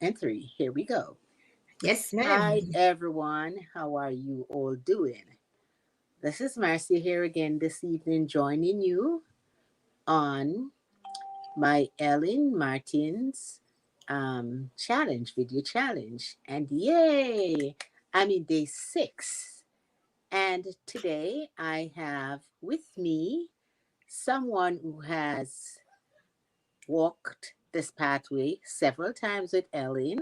and three. Here we go. Yes, Hi, ma'am. everyone. How are you all doing? This is Marcy here again this evening, joining you on my Ellen Martin's challenge, video challenge. And yay! I'm in day 6. And today I have with me someone who has walked this pathway several times with Ellen.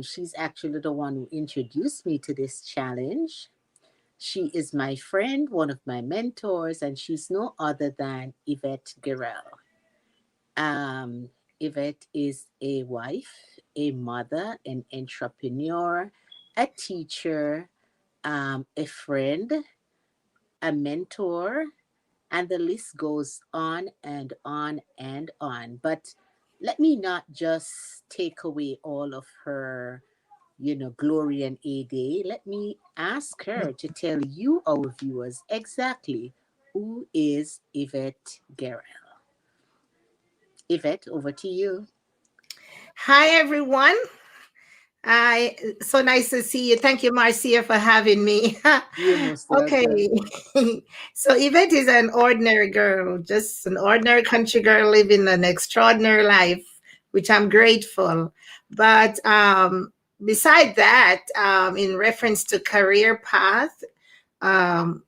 She's actually the one who introduced me to this challenge. She is my friend, one of my mentors, and she's no other than Yvette Guerrero. Yvette is a wife, a mother, an entrepreneur, a teacher, a friend, a mentor, and the list goes on and on and on. But let me not just take away all of her, glory and a day. Let me ask her to tell you, our viewers, exactly who is Yvette Guerrero. Yvette, over to you. Hi, everyone. I so nice to see you. Thank you, Marcia, for having me. You're most Okay. welcome. So Yvette is an ordinary girl, just an ordinary country girl living an extraordinary life, which I'm grateful. But beside that, in reference to career path, um,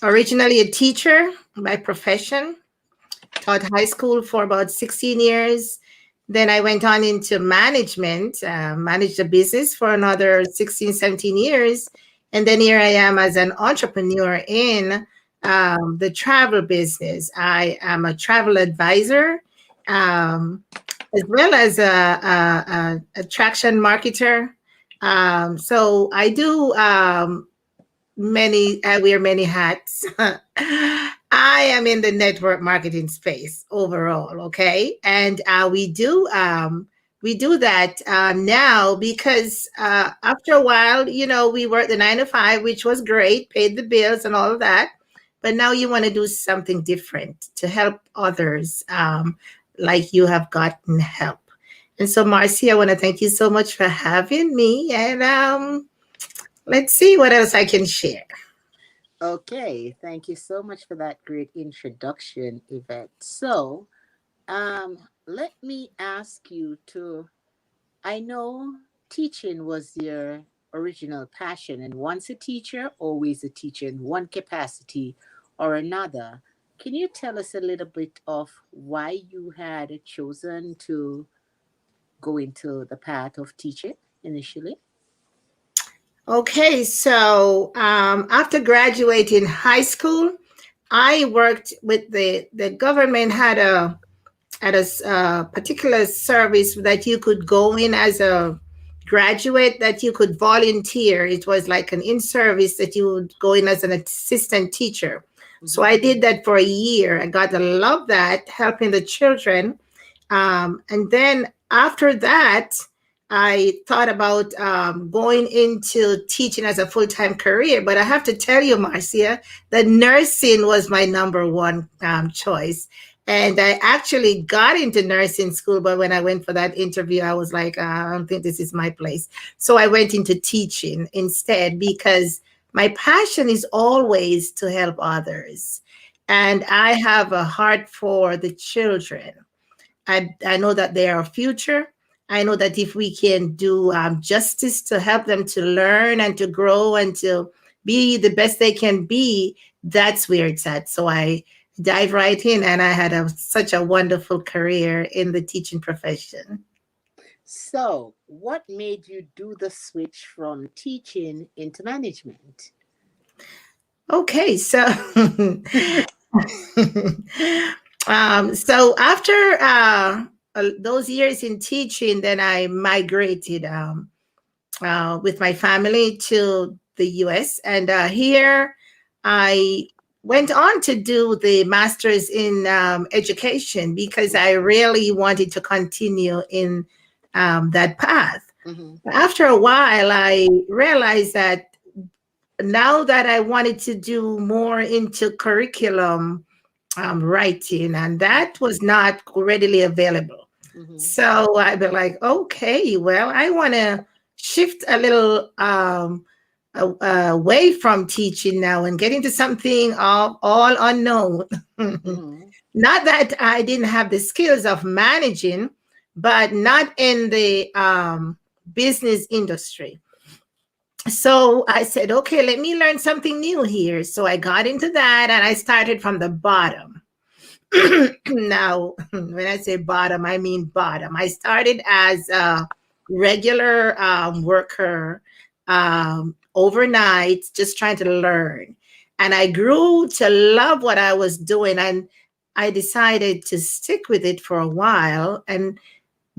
originally a teacher by profession, taught high school for about 16 years. Then I went on into management, managed a business for another 16, 17 years. And then here I am as an entrepreneur in the travel business. I am a travel advisor, um, as well as a attraction marketer. So I do I wear many hats. I am in the network marketing space overall, okay, and we do that now because after a while, we worked the 9 to 5, which was great, paid the bills and all of that, but now you want to do something different to help others, like you have gotten help. And so, Marcy, I want to thank you so much for having me, and let's see what else I can share. Okay, thank you so much for that great introduction, Yvette. So, let me ask you to I know teaching was your original passion, and once a teacher, always a teacher in one capacity or another. Can you tell us a little bit of why you had chosen to go into the path of teaching initially? Okay, so after graduating high school, I worked with the government had a particular service that you could go in as a graduate, that you could volunteer. It was like an in service that you would go in as an assistant teacher. So Mm-hmm. I did that for a year. I got to love that, helping the children. And then after that, I thought about going into teaching as a full time career. But I have to tell you, Marcia, that nursing was my number one choice. And I actually got into nursing school, but when I went for that interview, I was like, I don't think this is my place. So I went into teaching instead because my passion is always to help others. And I have a heart for the children. I know that they are our future. I know that if we can do justice to help them to learn and to grow and to be the best they can be, that's where it's at. So I dive right in, and I had such a wonderful career in the teaching profession. So, what made you do the switch from teaching into management? Okay, so so after those years in teaching, then I migrated with my family to the US. And here I went on to do the master's in education because I really wanted to continue in that path. Mm-hmm. After a while, I realized that now that I wanted to do more into curriculum writing, and that was not readily available. Mm-hmm. So I'd be like, okay, well, I want to shift a little away from teaching now and get into something all unknown. Mm-hmm. Not that I didn't have the skills of managing, but not in the business industry. So I said, okay, let me learn something new here. So I got into that and I started from the bottom. Now, when I say bottom, I mean bottom. I started as a regular worker overnight, just trying to learn. And I grew to love what I was doing. And I decided to stick with it for a while and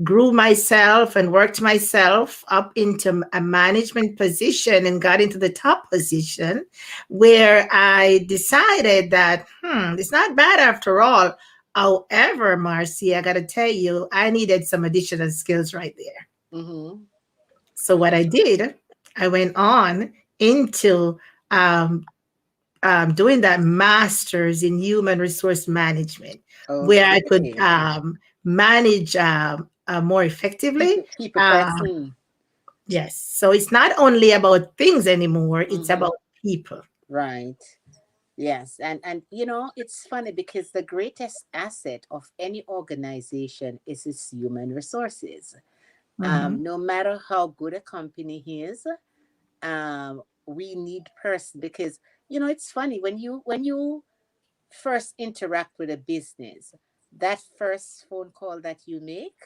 grew myself and worked myself up into a management position and got into the top position where I decided that, it's not bad after all. However, Marcy, I got to tell you, I needed some additional skills right there. Mm-hmm. So what I did, I went on into um, doing that master's in human resource management, where I could Okay. manage more effectively. People Um, person. yes. So it's not only about things anymore, it's Mm-hmm. about people. Right. Yes, and it's funny because the greatest asset of any organization is its human resources. Mhm, No matter how good a company is, we need person because it's funny when you first interact with a business, that first phone call that you make,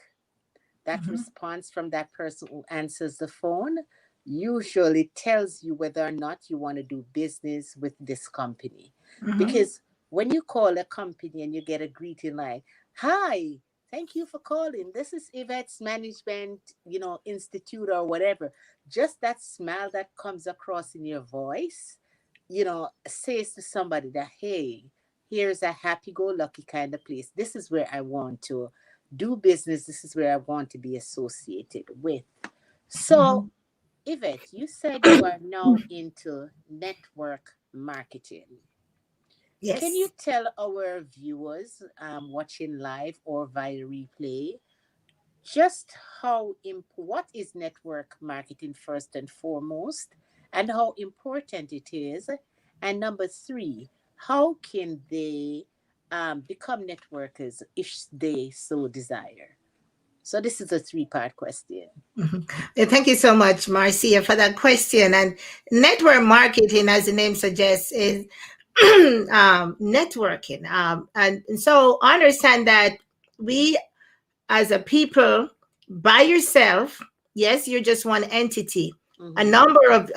that mhm, response from that person who answers the phone usually tells you whether or not you want to do business with this company. mhm, Because when you call a company and you get a greeting like, "Hi, thank you for calling. This is Yvette's Management, Institute or whatever." Just that smile that comes across in your voice, says to somebody that, hey, here's a happy go lucky kind of place. This is where I want to do business. This is where I want to be associated with. So, mhm. Yvette, you said you are now into network marketing. Can you Yes. tell our viewers watching live or via replay just what is network marketing first and foremost, and how important it is, and number three, how can they become networkers if they so desire? So this is a three-part question. Mhm. Thank you so much, Marcia, for that question. And network marketing, as the name suggests, is networking. And so understand that we as a people by yourself, yes, you're just one entity. A Mm-hmm. number of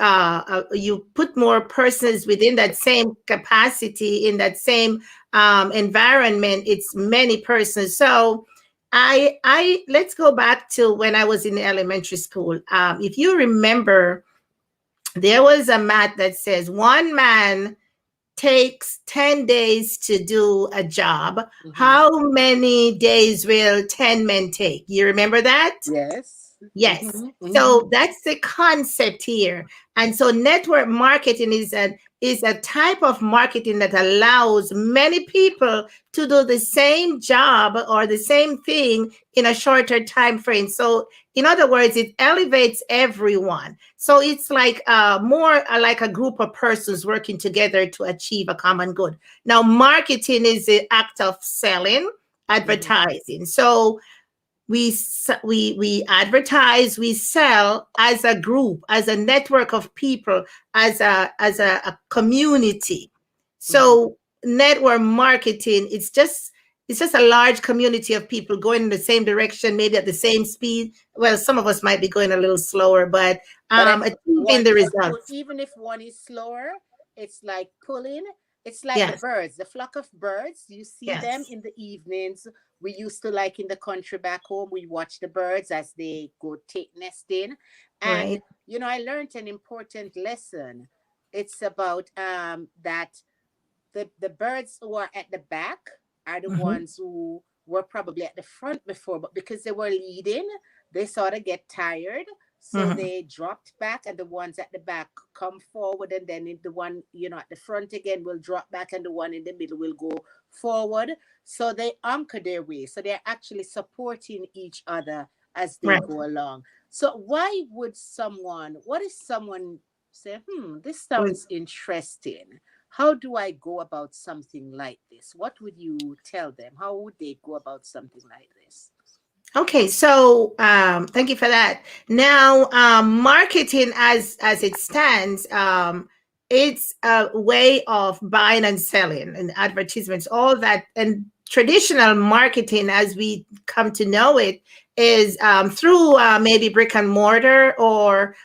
you put more persons within that same capacity in that same environment. It's many persons. So I let's go back to when I was in elementary school. If you remember, there was a math that says one man takes 10 days to do a job. Mm-hmm. How many days will 10 men take? You remember that? Yes. Yes. Mm-hmm. Mm-hmm. So that's the concept here. And so network marketing is a type of marketing that allows many people to do the same job or the same thing in a shorter time frame. So in other words, it elevates everyone. So it's like more like a group of persons working together to achieve a common good. Now, marketing is the act of selling, Mm-hmm. advertising. So we advertise, we sell as a group, as a network of people, as a community. Mm-hmm. So network marketing, it's just a large community of people going in the same direction, maybe at the same speed. Well, some of us might be going a little slower, but But achieving one the is pull, results. even if one is slower, it's like pulling. It's like the Yes, birds, the flock of birds. You see them yes, in the evenings. We used to like in the country back home. We watch the birds as they go take nesting, and right. I learned an important lesson. It's about that the birds who are at the back are the Mhm, ones who were probably at the front before, but because they were leading, they sort of get tired. So mhm, they dropped back, and the ones at the back come forward, and then the one at the front again will drop back, and the one in the middle will go forward. So they anchor their way. So they're actually supporting each other as they Right. go along. So why would someone, what if someone say, this Well, sounds interesting? How do I go about something like this? What would you tell them? How would they go about something like this? okay, so thank you for that. Now, marketing as it stands, it's a way of buying and selling and advertisements, all that. And traditional marketing, as we come to know it, is through maybe brick and mortar, or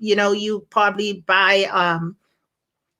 you probably buy.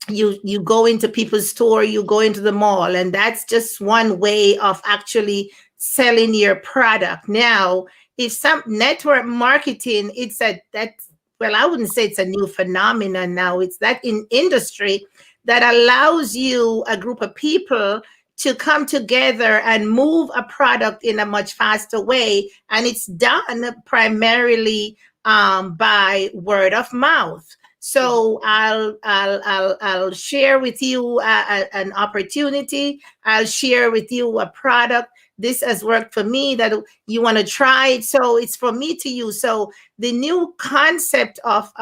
You go into people's store, you go into the mall, and that's just one way of actually selling your product. Now, if some network marketing, it's a that's well, I wouldn't say it's a new phenomenon now. It's that in industry that allows you, a group of people, to come together and move a product in a much faster way, and it's done primarily by word of mouth. Mm-hmm. So I'll share with you an opportunity. I'll share with you a product. This has worked for me, that you want to try it. So it's for me to use. So the new concept of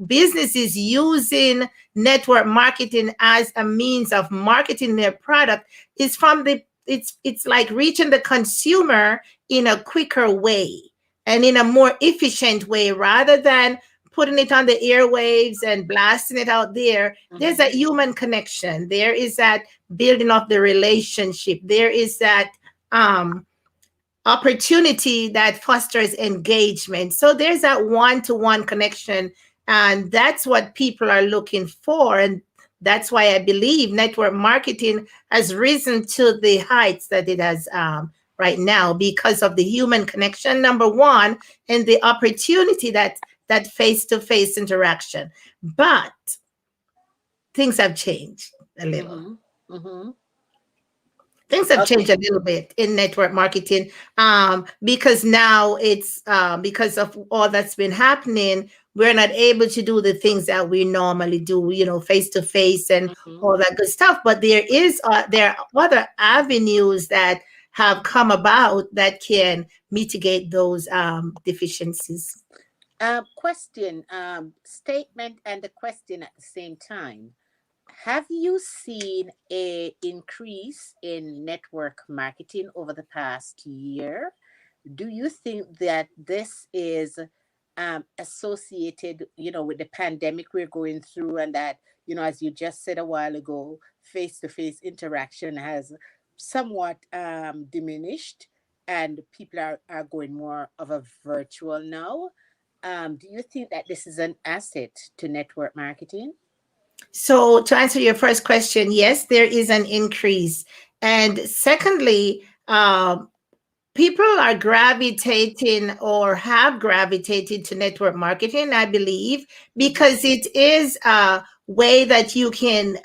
businesses using network marketing as a means of marketing their product is from the it's like reaching the consumer in a quicker way and in a more efficient way, rather than putting it on the airwaves and blasting it out there. There's a Mm-hmm. human connection. There is that building of the relationship. There is that um, opportunity that fosters engagement. So there's that one-to-one connection, and that's what people are looking for. And that's why I believe network marketing has risen to the heights that it has right now, because of the human connection, number one, and the opportunity that face-to-face interaction. But things have changed a little. Mm-hmm. Mm-hmm. Things have Okay. changed a little bit in network marketing, because now it's because of all that's been happening. We're not able to do the things that we normally do, face to face and Mm-hmm. all that good stuff. But there are other avenues that have come about that can mitigate those deficiencies. Question, statement and a question at the same time. Have you seen a increase in network marketing over the past year? Do you think that this is associated, with the pandemic we're going through, and that, as you just said a while ago, face-to-face interaction has somewhat diminished, and people are going more of a virtual now? Do you think that this is an asset to network marketing? So, to answer your first question, yes, there is an increase. And secondly, people are gravitating or have gravitated to network marketing, I believe, Mm-hmm. because it is a way that you can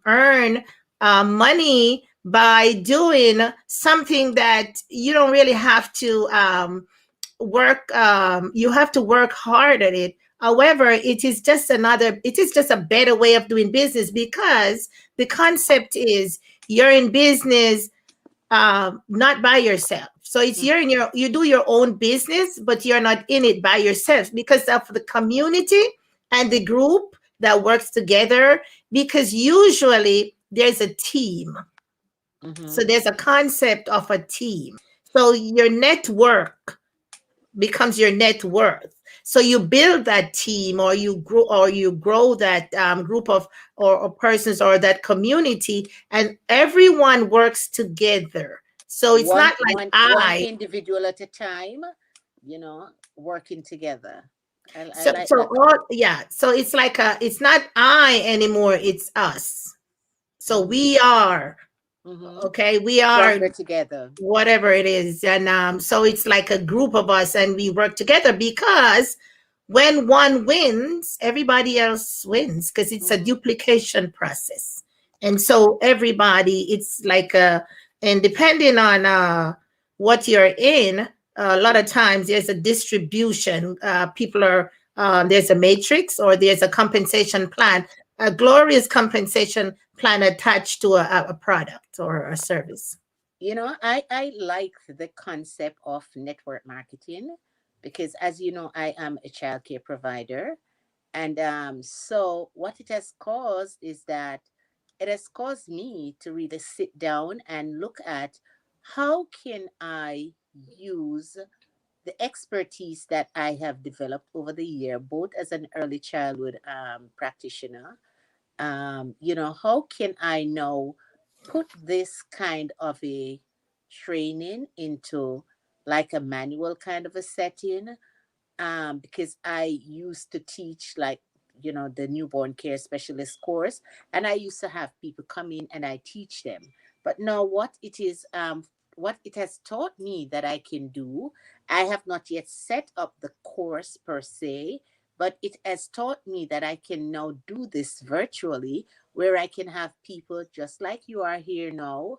earn money by doing something that you don't really have to work. You have to work hard at it. However, it is just a better way of doing business, because the concept is you're in business not by yourself. So it's you do your own business, but you're not in it by yourself, because of the community and the group that works together. Because usually there's a team. So Mm-hmm. there's a concept of a team. So your network becomes your net worth. So you build that team, or you grow that group of or persons, or that community, and everyone works together. So it's one not like one one I. individual at a time, working together. I So like so that. all yeah. So it's not I anymore. It's us. So Mm-hmm. we are. Mm-hmm. Okay, we are Stronger together. whatever it is. And so it's like a group of us, and we work together, because when one wins, everybody else wins, because it's a Mm-hmm. duplication process. And so everybody, it's like and depending on what you're in, a lot of Mm-hmm. times there's a distribution. People are there's a matrix, or there's a compensation plan. a glorious compensation plan attached to a product or a service. I like the concept of network marketing because, as you know, I am a childcare provider. And so, what it has caused is that it has caused me to really sit down and look at how can I use the expertise that I have developed over the year, both as an early childhood practitioner. How can I now put this kind of a training into like a manual kind of a setting, because I used to teach, like, the newborn care specialist course, and I used to have people come in and I teach them. But now what it has taught me that I can do, I have not yet set up the course per se, but it has taught me that I can now do this virtually, where I can have people just like you are here now,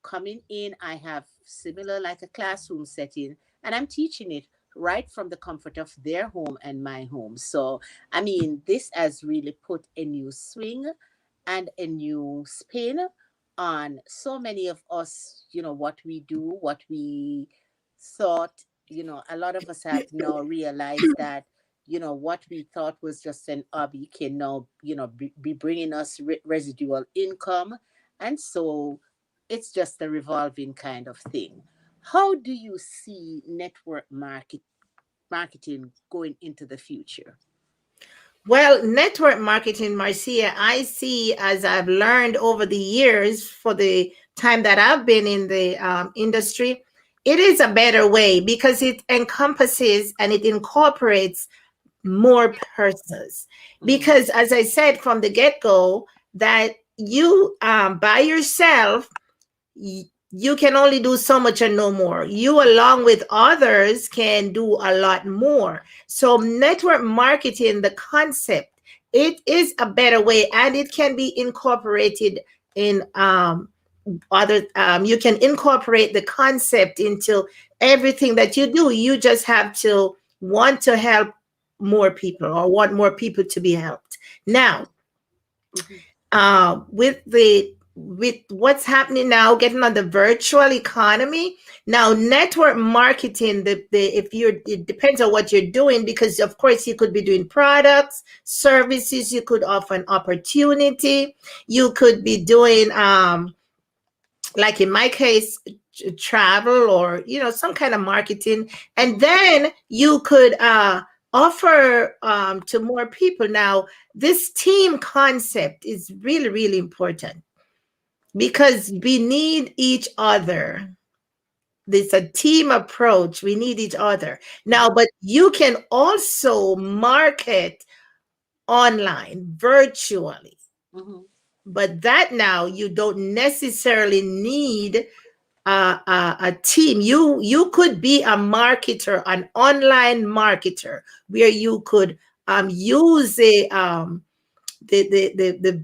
coming in. I have similar like a classroom setting, and I'm teaching it right from the comfort of their home and my home. So, I mean, this has really put a new swing and a new spin on so many of us, what we do, what we thought. A lot of us have now realized that, what we thought was just an hobby can now, be bringing us residual income. And so it's just a revolving kind of thing. How do you see network marketing going into the future? Well, network marketing, Marcia, I see, as I've learned over the years for the time that I've been in the industry, it is a better way because it encompasses and it incorporates more persons. Mm-hmm. Because, as I said from the get go, that you by yourself, you can only do so much and no more. You, along with others, can do a lot more. So, network marketing, the concept, it is a better way, and it can be incorporated in other. You can incorporate the concept into everything that you do. You just have to want to help more people or want more people to be helped. Now, Mm-hmm. with what's happening now, getting on the virtual economy now, network marketing, the if you're, it depends on what you're doing, because of course you could be doing products, services, you could offer an opportunity, you could be doing like in my case, travel, or some kind of marketing, and Mm-hmm. then you could offer to more people. Now, this team concept is really, really important because we need each other. This a team approach. We need each other now, Mm-hmm. but you can also market online virtually, Mm-hmm. but that now you don't necessarily need a team. You could be a marketer, an online marketer, where you could use the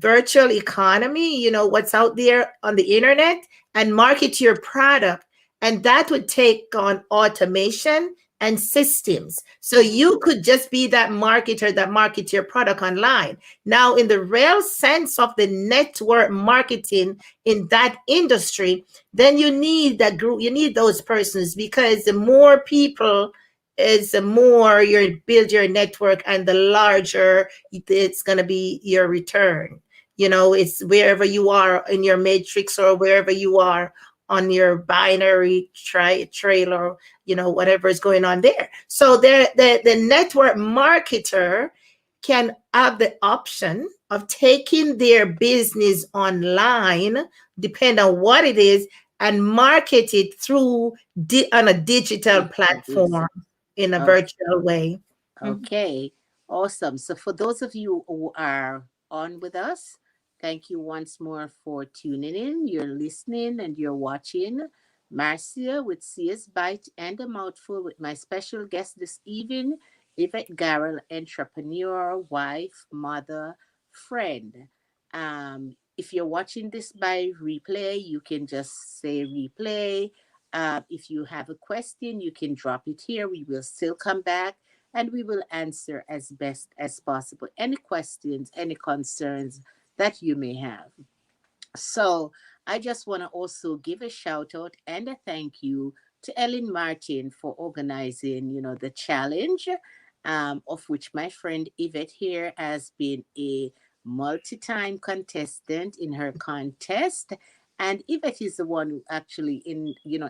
virtual economy, what's out there on the internet, and market your product. And that would take on automation and systems. So Mm-hmm. you could just be that marketer that markets your product online. Now, in the real sense of the network marketing in that industry, then you need that group, you need those persons, because the more people is the more you build your network, and the larger it's going to be your return. It's wherever you are in your matrix, or wherever you are on your binary trailer, whatever is going on there. So the network marketer can have the option of taking their business online, depend on what it is, and market it through on a digital Digital platform, basis. in a Okay. virtual way. Mhm. Okay, awesome. So, for those of you who are on with us, thank you once more for tuning in. You're listening and you're watching Marcia with CS Bite and a Mouthful, with my special guest this evening, Yvette Garrell, entrepreneur, wife, mother, friend. If you're watching this by replay, you can just say replay. If you have a question, you can drop it here. We will still come back and we will answer as best as possible any questions, any concerns that you may have. So I just want to also give a shout out and a thank you to Ellen Martin for organizing, the challenge, of which my friend Yvette here has been a multi-time contestant in her contest. And Yvette is the one who actually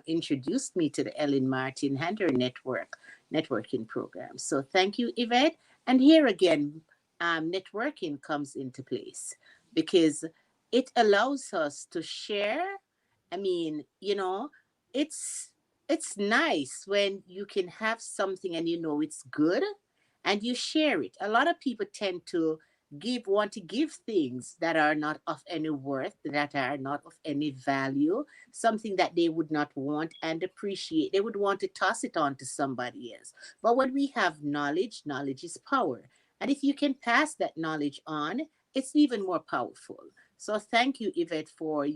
introduced me to the Ellen Martin and her networking program. So thank you, Yvette. And here again, networking comes into place because it allows us to share. I mean, it's nice when you can have something and it's good and you share it. A lot of people tend to want to give things that are not of any worth, that are not of any value, something that they would not want and appreciate. They would want to toss it on to somebody else. But when we have knowledge, knowledge is power. And if you can pass that knowledge on, it's even more powerful. So thank you, Yvette, for,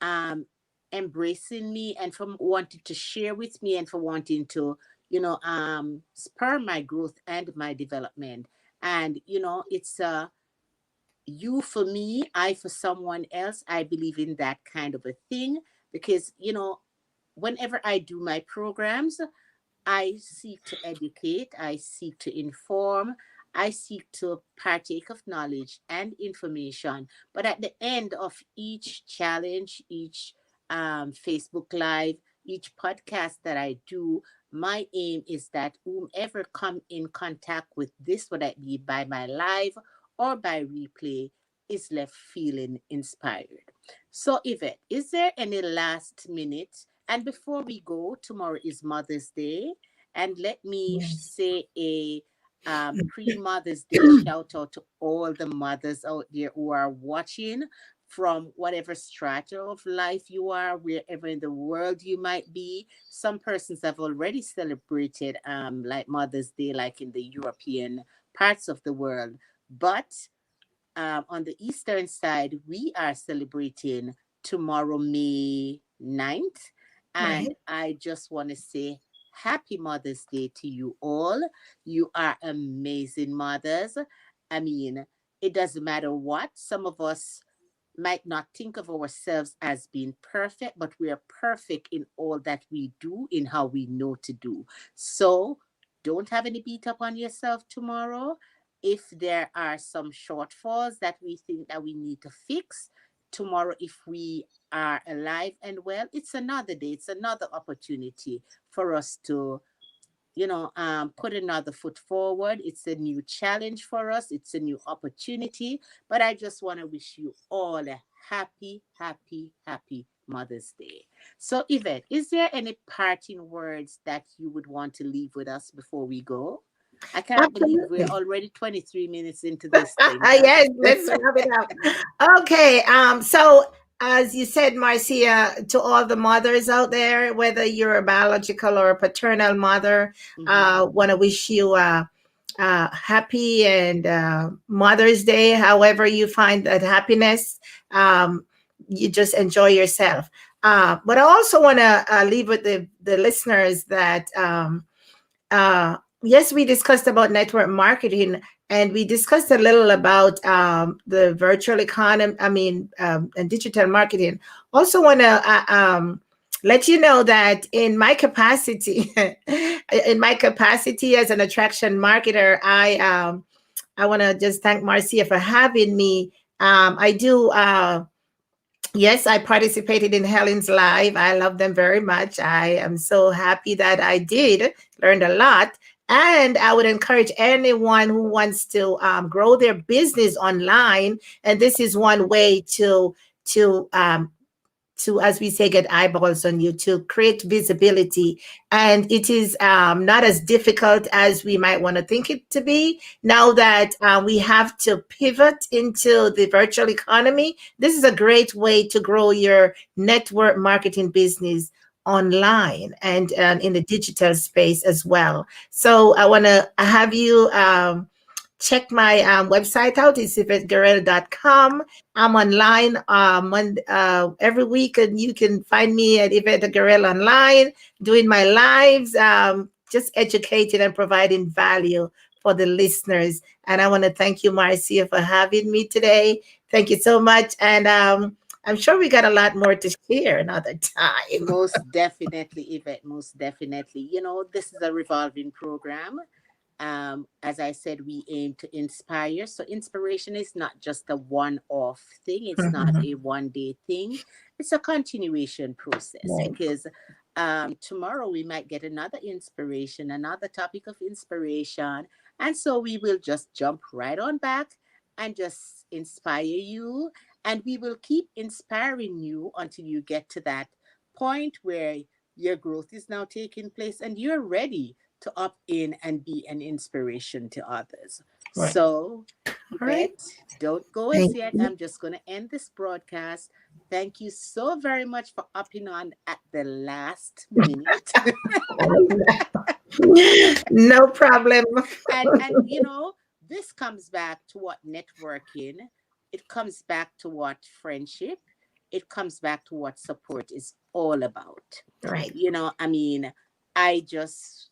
um, embracing me and for wanting to share with me and for wanting to, spur my growth and my development. And, it's you for me, I for someone else. I believe in that kind of a thing because, whenever I do my programs, I seek to educate, I seek to inform, I seek to partake of knowledge and information. But at the end of each challenge, each Facebook Live, each podcast that I do, my aim is that whomever come in contact with this, whether it be by my live or by replay, is left feeling inspired. So, Yvette, is there any last minute? And before we go, tomorrow is Mother's Day. And let me Yes. say a pre Mother's Day shout out to all the mothers out there who are watching from whatever strata of life you are, wherever in the world you might be. Some persons have already celebrated like Mother's Day, like in the European parts of the world. But on the eastern side, we are celebrating tomorrow, May 9th. And Right. I just want to say happy Mother's Day to you all. You are amazing mothers. I mean, it doesn't matter what. Some of us might not think of ourselves as being perfect, but we are perfect in all that we do, in how we know to do. So don't have any beat up on yourself tomorrow. If there are some shortfalls that we think that we need to fix tomorrow, if we are alive and well, it's another day, it's another opportunity for us to put another foot forward. It's a new challenge for us, it's a new opportunity. But I just want to wish you all a happy, happy, happy Mother's Day. So, Yvette, is there any parting words that you would want to leave with us before we go? I can't believe we're Absolutely. already 23 minutes into this thing, huh? Yes, let's wrap it up. Okay, so as you said, Marcia, to all the mothers out there, whether you're a biological or a paternal mother, Hmm. want to wish you happy and Mother's Day. However you find that happiness, you just enjoy yourself. But I also want to leave with the listeners that yes, we discussed about network marketing, and we discussed a little about the virtual economy, and digital marketing. Also want to let you know that in my capacity, in my capacity as an attraction marketer, I want to just thank Marcia for having me. I do. Yes, I participated in Helen's Live. I love them very much. I am so happy that I did, learned a lot. And I would encourage anyone who wants to grow their business online. And this is one way to, as we say, get eyeballs on you, to create visibility. And it is not as difficult as we might want to think it to be. Now that we have to pivot into the virtual economy, this is a great way to grow your network marketing business online and in the digital space as well. So I want to have you check my website out. It's yvettegarel.com. I'm online every week, and you can find me at Yvette Garel online doing my lives. just educating and providing value for the listeners. And I want to thank you, Marcia, for having me today. Thank you so much. And I'm sure we got a lot more to share another time. Most definitely, Yvette, most definitely. This is a revolving program. As I said, we aim to inspire. So inspiration is not just a one-off thing. It's not a one-day thing. It's a continuation process Right. because tomorrow we might get another inspiration, another topic of inspiration. And so we will just jump right on back and just inspire you. And we will keep inspiring you until you get to that point where your growth is now taking place and you're ready to opt in and be an inspiration to others. Right. So, All right. Yvette, don't go as Thank yet. you. I'm just going to end this broadcast. Thank you so very much for upping on at the last minute. No problem. And this comes back to what networking, it comes back to what friendship, it comes back to what support is all about. Right. I mean, I just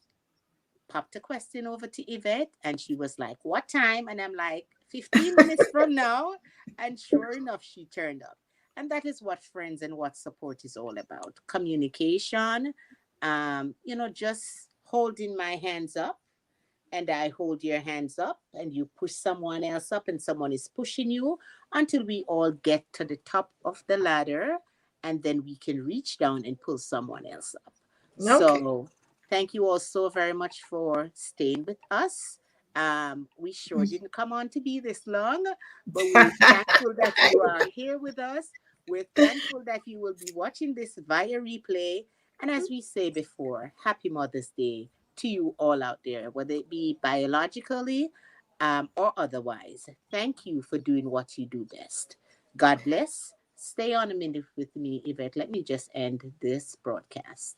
popped a question over to Yvette and she was like, "What time?" And I'm like, 15 minutes from now. And sure enough, she turned up. And that is what friends and what support is all about. Communication, just holding my hands up and I hold your hands up and you push someone else up and someone is pushing you until we all get to the top of the ladder and then we can reach down and pull someone else up. Okay. So thank you all so very much for staying with us. We sure didn't come on to be this long, but we're thankful that you are here with us. We're thankful that you will be watching this via replay. And as we say before, happy Mother's Day to you all out there, whether it be biologically or otherwise. Thank you for doing what you do best. God bless. Stay on a minute with me, Yvette. Let me just end this broadcast.